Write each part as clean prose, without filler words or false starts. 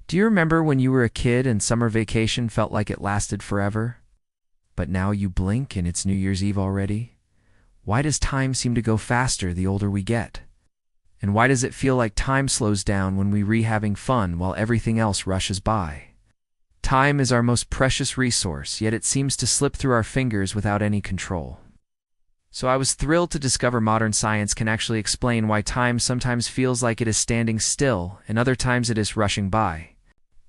Do you remember when you were a kid and summer vacation felt like it lasted forever? But now you blink and it's New Year's Eve already? Why does time seem to go faster the older we get? And why does it feel like time slows down when we're having fun while everything else rushes by? Time is our most precious resource, yet it seems to slip through our fingers without any control. So I was thrilled to discover modern science can actually explain why time sometimes feels like it is standing still and other times it is rushing by.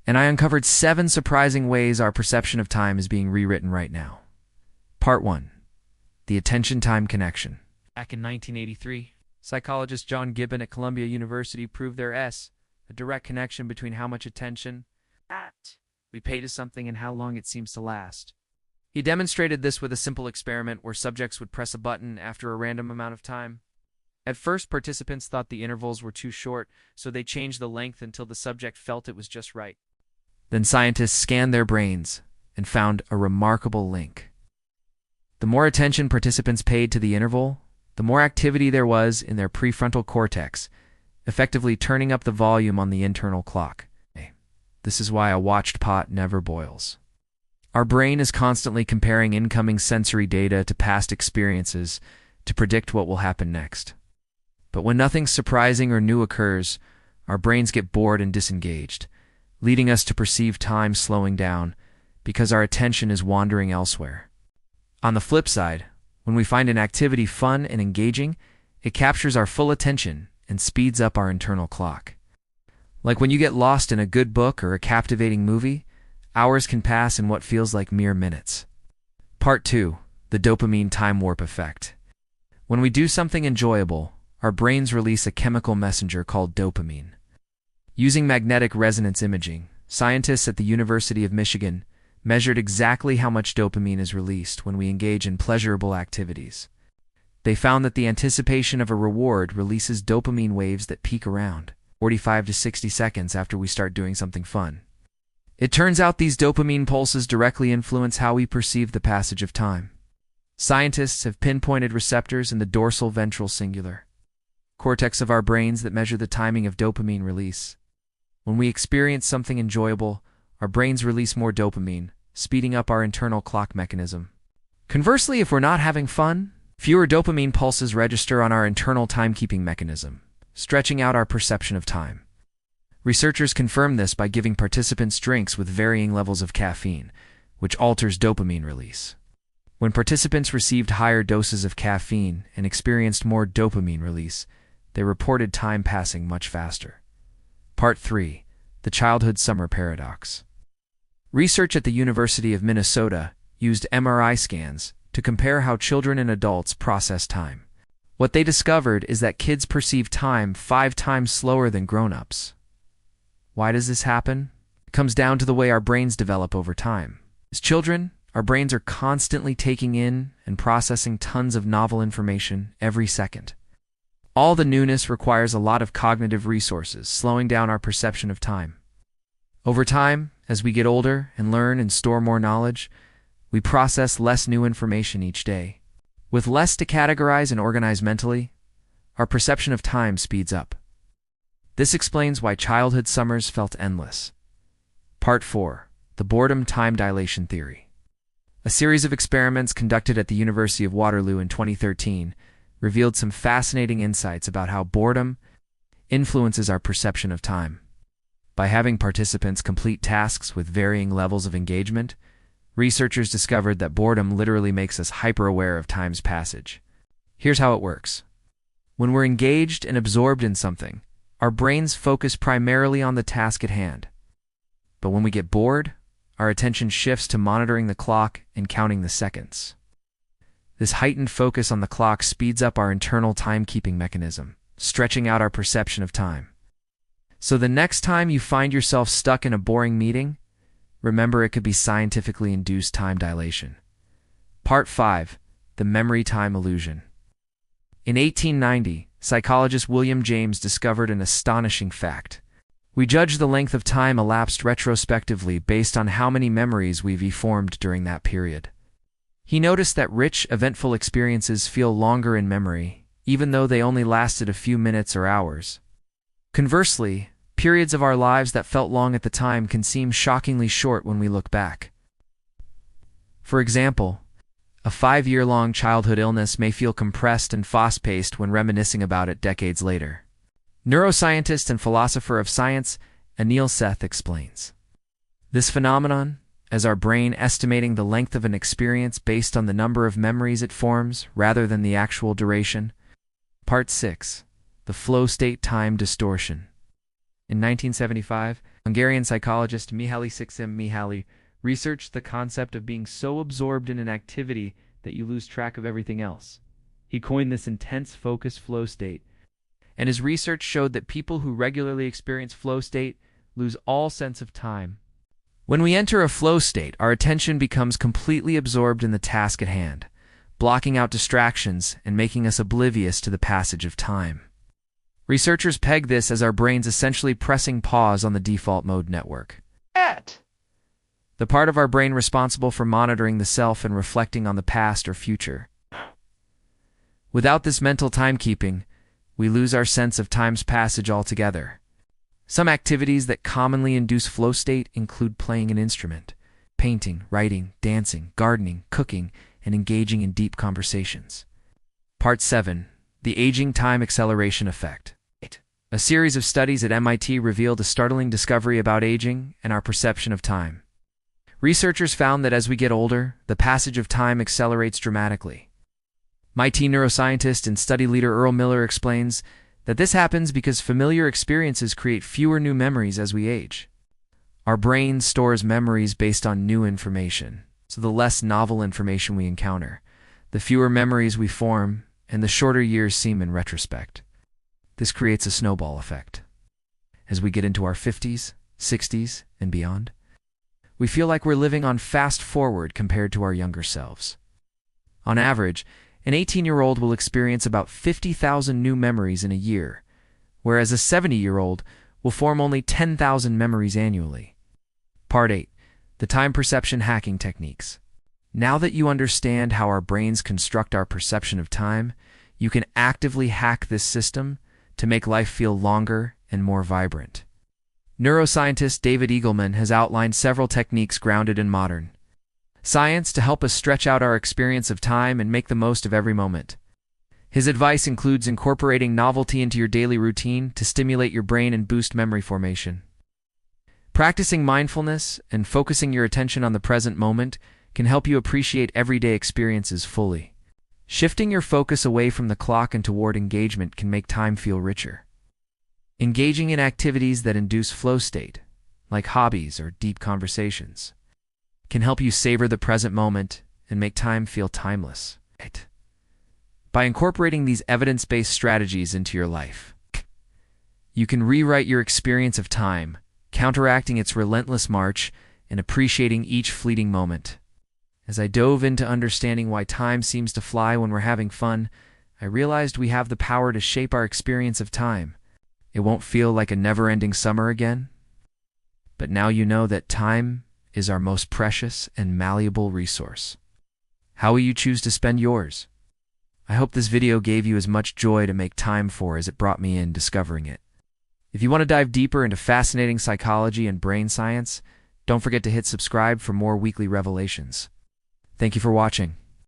And I uncovered 7 surprising ways our perception of time is being rewritten right now. Part 1. The attention-time connection. Back in 1983, psychologist John Gibbon at Columbia University proved there's a direct connection between how much attention we pay to something and how long it seems to last. He demonstrated this with a simple experiment where subjects would press a button after a random amount of time. At first, participants thought the intervals were too short, so they changed the length until the subject felt it was just right. Then scientists scanned their brains and found a remarkable link. The more attention participants paid to the interval, the more activity there was in their prefrontal cortex, effectively turning up the volume on the internal clock. This is why a watched pot never boils. Our brain is constantly comparing incoming sensory data to past experiences to predict what will happen next. But when nothing surprising or new occurs, our brains get bored and disengaged, leading us to perceive time slowing down because our attention is wandering elsewhere. On the flip side, when we find an activity fun and engaging, it captures our full attention and speeds up our internal clock. Like when you get lost in a good book or a captivating movie, hours can pass in what feels like mere minutes. Part 2. The dopamine time warp effect. When we do something enjoyable, our brains release a chemical messenger called dopamine. Using magnetic resonance imaging, scientists at the University of Michigan measured exactly how much dopamine is released when we engage in pleasurable activities. They found that the anticipation of a reward releases dopamine waves that peak around 45 to 60 seconds after we start doing something fun. It turns out these dopamine pulses directly influence how we perceive the passage of time. Scientists have pinpointed receptors in the dorsal ventral cingulate cortex of our brains that measure the timing of dopamine release. When we experience something enjoyable, our brains release more dopamine, speeding up our internal clock mechanism. Conversely, if we're not having fun, fewer dopamine pulses register on our internal timekeeping mechanism, stretching out our perception of time. Researchers confirm this by giving participants drinks with varying levels of caffeine, which alters dopamine release. When participants received higher doses of caffeine and experienced more dopamine release, they reported time passing much faster. Part 3. The childhood summer paradox. Research at the University of Minnesota used MRI scans to compare how children and adults process time. What they discovered is that kids perceive time 5 times slower than grown-ups. Why does this happen? It comes down to the way our brains develop over time. As children, our brains are constantly taking in and processing tons of novel information every second. All the newness requires a lot of cognitive resources, slowing down our perception of time. Over time, as we get older and learn and store more knowledge, we process less new information each day. With less to categorize and organize mentally, our perception of time speeds up. This explains why childhood summers felt endless. Part 4. The Boredom Time Dilation Theory. A series of experiments conducted at the University of Waterloo in 2013 revealed some fascinating insights about how boredom influences our perception of time. By having participants complete tasks with varying levels of engagement, researchers discovered that boredom literally makes us hyper-aware of time's passage. Here's how it works. When we're engaged and absorbed in something, our brains focus primarily on the task at hand. But when we get bored, our attention shifts to monitoring the clock and counting the seconds. This heightened focus on the clock speeds up our internal timekeeping mechanism, stretching out our perception of time. So the next time you find yourself stuck in a boring meeting, remember it could be scientifically induced time dilation. Part 5. The Memory Time Illusion. In 1890, psychologist William James discovered an astonishing fact. We judge the length of time elapsed retrospectively based on how many memories we've formed during that period. He noticed that rich, eventful experiences feel longer in memory, even though they only lasted a few minutes or hours. Conversely, periods of our lives that felt long at the time can seem shockingly short when we look back. For example, a 5-year-long childhood illness may feel compressed and fast-paced when reminiscing about it decades later. Neuroscientist and philosopher of science Anil Seth explains this phenomenon as our brain estimating the length of an experience based on the number of memories it forms rather than the actual duration. Part 6. The Flow State Time Distortion. In 1975, Hungarian psychologist Mihaly Csikszentmihalyi researched the concept of being so absorbed in an activity that you lose track of everything else. He coined this intense focus flow state, and his research showed that people who regularly experience flow state lose all sense of time. When we enter a flow state, our attention becomes completely absorbed in the task at hand, blocking out distractions and making us oblivious to the passage of time. Researchers peg this as our brains essentially pressing pause on the default mode network, the part of our brain responsible for monitoring the self and reflecting on the past or future. Without this mental timekeeping, we lose our sense of time's passage altogether. Some activities that commonly induce flow state include playing an instrument, painting, writing, dancing, gardening, cooking, and engaging in deep conversations. Part 7. The Aging Time Acceleration Effect. A series of studies at MIT revealed a startling discovery about aging and our perception of time. Researchers found that as we get older, the passage of time accelerates dramatically. MIT neuroscientist and study leader Earl Miller explains that this happens because familiar experiences create fewer new memories as we age. Our brain stores memories based on new information, so the less novel information we encounter, the fewer memories we form, and the shorter years seem in retrospect. This creates a snowball effect. As we get into our 50s, 60s, and beyond, we feel like we're living on fast forward compared to our younger selves. On average, an 18-year-old will experience about 50,000 new memories in a year, whereas a 70-year-old will form only 10,000 memories annually. Part 8. The Time Perception Hacking Techniques. Now that you understand how our brains construct our perception of time, you can actively hack this system to make life feel longer and more vibrant. Neuroscientist David Eagleman has outlined several techniques grounded in modern science to help us stretch out our experience of time and make the most of every moment. His advice includes incorporating novelty into your daily routine to stimulate your brain and boost memory formation. Practicing mindfulness and focusing your attention on the present moment can help you appreciate everyday experiences fully. Shifting your focus away from the clock and toward engagement can make time feel richer. Engaging in activities that induce flow state, like hobbies or deep conversations, can help you savor the present moment and make time feel timeless. By incorporating these evidence-based strategies into your life, you can rewrite your experience of time, counteracting its relentless march and appreciating each fleeting moment. As I dove into understanding why time seems to fly when we're having fun, I realized we have the power to shape our experience of time. It won't feel like a never-ending summer again. But now you know that time is our most precious and malleable resource. How will you choose to spend yours? I hope this video gave you as much joy to make time for as it brought me in discovering it. If you want to dive deeper into fascinating psychology and brain science, don't forget to hit subscribe for more weekly revelations. Thank you for watching.